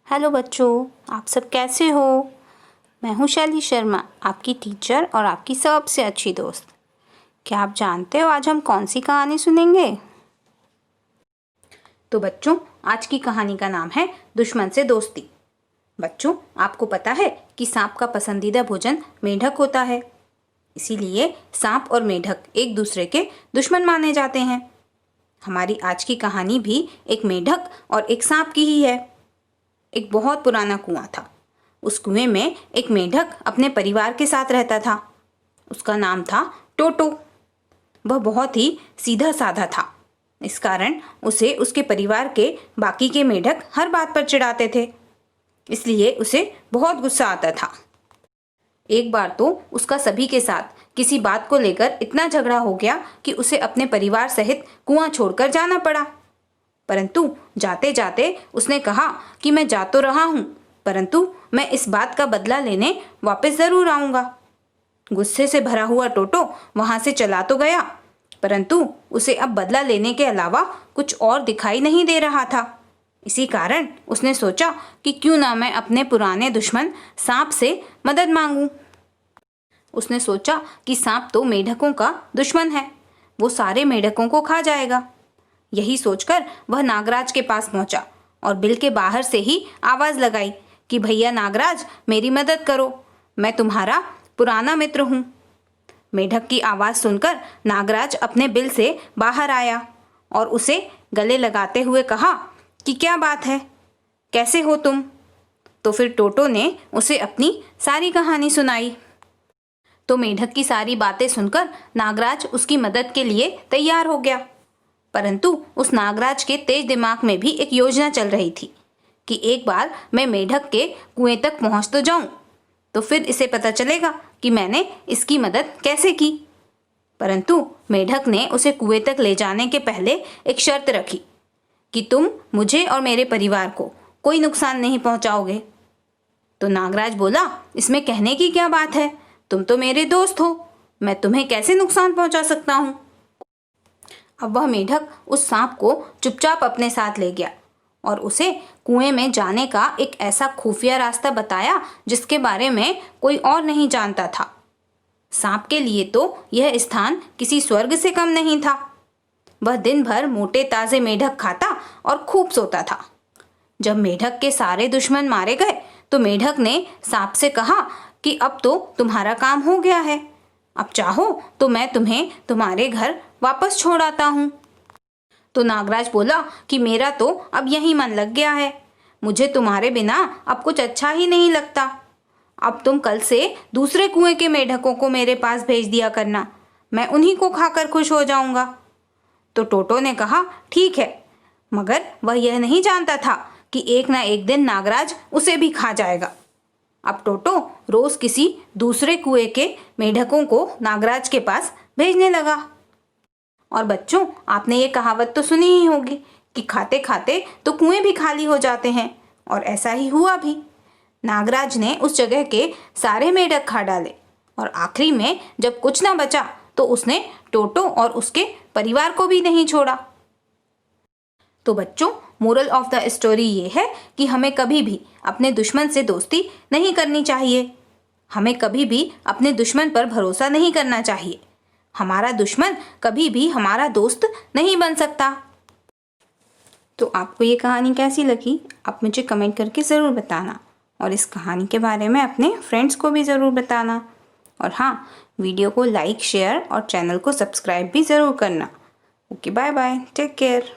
Hello बच्चों, आप सब कैसे हो। मैं हूँ शैली शर्मा, आपकी टीचर और आपकी सबसे अच्छी दोस्त। क्या आप जानते हो आज हम कौन सी कहानी सुनेंगे? तो बच्चों, आज की कहानी का नाम है दुश्मन से दोस्ती। बच्चों, आपको पता है कि सांप का पसंदीदा भोजन मेंढक होता है। इसीलिए सांप और मेंढक एक दूसरे के दुश्मन माने जाते हैं। हमारी आज की कहानी भी एक मेंढक और एक सांप की ही है। एक बहुत पुराना कुआं था। उस कुएं में एक मेंढक अपने परिवार के साथ रहता था। उसका नाम था टोटो। वह बहुत ही सीधा साधा था। इस कारण उसे उसके परिवार के बाकी के मेंढक हर बात पर चिढ़ाते थे। इसलिए उसे बहुत गुस्सा आता था। एक बार तो उसका सभी के साथ किसी बात को लेकर इतना झगड़ा हो गया कि उसे अपने परिवार सहित कुआं छोड़कर जाना पड़ा। परंतु जाते जाते उसने कहा कि मैं जा तो रहा हूँ, परंतु मैं इस बात का बदला लेने वापस जरूर आऊँगा। गुस्से से भरा हुआ टोटो वहां से चला तो गया, परंतु उसे अब बदला लेने के अलावा कुछ और दिखाई नहीं दे रहा था। इसी कारण उसने सोचा कि क्यों ना मैं अपने पुराने दुश्मन सांप से मदद मांगूं। उसने सोचा कि सांप तो मेंढकों का दुश्मन है, वो सारे मेंढकों को खा जाएगा। यही सोचकर वह नागराज के पास पहुंचा और बिल के बाहर से ही आवाज लगाई कि भैया नागराज, मेरी मदद करो, मैं तुम्हारा पुराना मित्र हूँ। मेंढक की आवाज सुनकर नागराज अपने बिल से बाहर आया और उसे गले लगाते हुए कहा कि क्या बात है, कैसे हो तुम। तो फिर टोटो ने उसे अपनी सारी कहानी सुनाई। तो मेंढक की सारी बातें सुनकर नागराज उसकी मदद के लिए तैयार हो गया। परंतु उस नागराज के तेज दिमाग में भी एक योजना चल रही थी कि एक बार मैं मेंढक के कुएं तक पहुंच तो जाऊं, तो फिर इसे पता चलेगा कि मैंने इसकी मदद कैसे की। परंतु मेंढक ने उसे कुएं तक ले जाने के पहले एक शर्त रखी कि तुम मुझे और मेरे परिवार को कोई नुकसान नहीं पहुंचाओगे। तो नागराज बोला, इसमें कहने की क्या बात है, तुम तो मेरे दोस्त हो, मैं तुम्हें कैसे नुकसान पहुंचा सकता हूं। अब वह मेंढक उस सांप को चुपचाप अपने साथ ले गया और उसे कुएं में जाने का एक ऐसा खुफिया रास्ता बताया जिसके बारे में कोई और नहीं जानता था। सांप के लिए तो यह स्थान किसी स्वर्ग से कम नहीं था। वह दिन भर मोटे ताजे मेंढक खाता और खूब सोता था। जब मेंढक के सारे दुश्मन मारे गए तो मेंढक ने सांप से कहा कि अब तो तुम्हारा काम हो गया है, अब चाहो तो मैं तुम्हें तुम्हारे घर वापस छोड़ आता हूँ। तो नागराज बोला कि मेरा तो अब यही मन लग गया है, मुझे तुम्हारे बिना अब कुछ अच्छा ही नहीं लगता। अब तुम कल से दूसरे कुएं के मेंढकों को मेरे पास भेज दिया करना, मैं उन्हीं को खाकर खुश हो जाऊंगा। तो टोटो ने कहा ठीक है, मगर वह यह नहीं जानता था कि एक ना एक दिन नागराज उसे भी खा जाएगा। अब टोटो रोज किसी दूसरे कुएं के मेंढकों को नागराज के पास भेजने लगा। और बच्चों, आपने ये कहावत तो सुनी ही होगी कि खाते खाते तो कुएं भी खाली हो जाते हैं, और ऐसा ही हुआ भी। नागराज ने उस जगह के सारे मेंढक खा डाले और आखिरी में जब कुछ ना बचा तो उसने टोटो और उसके परिवार को भी नहीं छोड़ा। तो बच्चों, मोरल ऑफ द स्टोरी ये है कि हमें कभी भी अपने दुश्मन से दोस्ती नहीं करनी चाहिए। हमें कभी भी अपने दुश्मन पर भरोसा नहीं करना चाहिए। हमारा दुश्मन कभी भी हमारा दोस्त नहीं बन सकता। तो आपको ये कहानी कैसी लगी, आप मुझे कमेंट करके ज़रूर बताना, और इस कहानी के बारे में अपने फ्रेंड्स को भी ज़रूर बताना। और हाँ, वीडियो को लाइक, शेयर और चैनल को सब्सक्राइब भी ज़रूर करना। Okay, bye bye, take care.